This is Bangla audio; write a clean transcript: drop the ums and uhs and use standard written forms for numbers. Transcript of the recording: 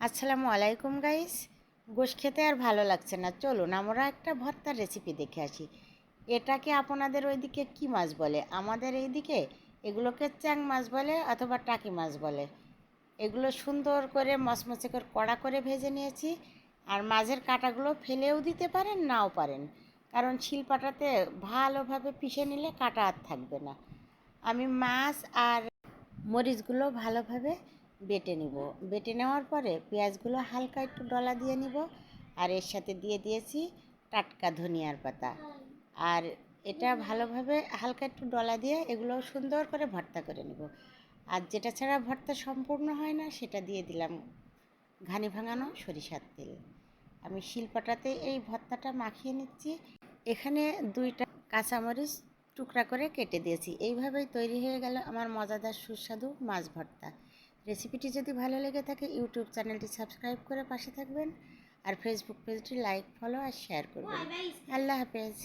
আসসালামু আলাইকুম গাইস। গোশ খেতে আর ভালো লাগছে না, চলুন আমরা একটা ভর্তার রেসিপি দেখে আসি। এটাকে আপনাদের ওইদিকে কি মাছ বলে? আমাদের এইদিকে এগুলোকে চ্যাং মাছ বলে অথবা টাকি মাছ বলে। এগুলো সুন্দর করে মচমচে করে কড়া করে ভেজে নিয়েছি। আর মাঝের কাঁটাগুলো ফেলেও দিতে পারেন, নাও পারেন, কারণ শিলপাটাতে ভালোভাবে পিষে নিলে কাঁটা আর থাকবে না। আমি মাছ আর মরিচগুলো ভালোভাবে বেটে নিব। বেটে নেওয়ার পরে পেঁয়াজগুলো হালকা একটু ডলা দিয়ে নিব। আর এর সাথে দিয়ে দিয়েছি টাটকা ধনিয়ার পাতা। আর এটা ভালোভাবে হালকা একটু ডলা দিয়ে এগুলো সুন্দর করে ভর্তা করে নেব। আর যেটা ছাড়া ভর্তা সম্পূর্ণ হয় না সেটা দিয়ে দিলাম ঘানি ভাঙানো সরিষার তেল। আমি শিলপাটাতে এই ভর্তাটা মাখিয়ে নিচ্ছি। এখানে 2টা কাঁচামরিচ টুকরা করে কেটে দিয়েছি। এইভাবেই তৈরি হয়ে গেল আমার মজাদার সুস্বাদু মাছ ভর্তা। রেসিপিটি যদি ভালো লেগে থাকে ইউটিউব চ্যানেলটি সাবস্ক্রাইব করে পাশে থাকবেন, আর ফেসবুক পেজটি লাইক, ফলো আর শেয়ার করবেন। আল্লাহ হাফেজ।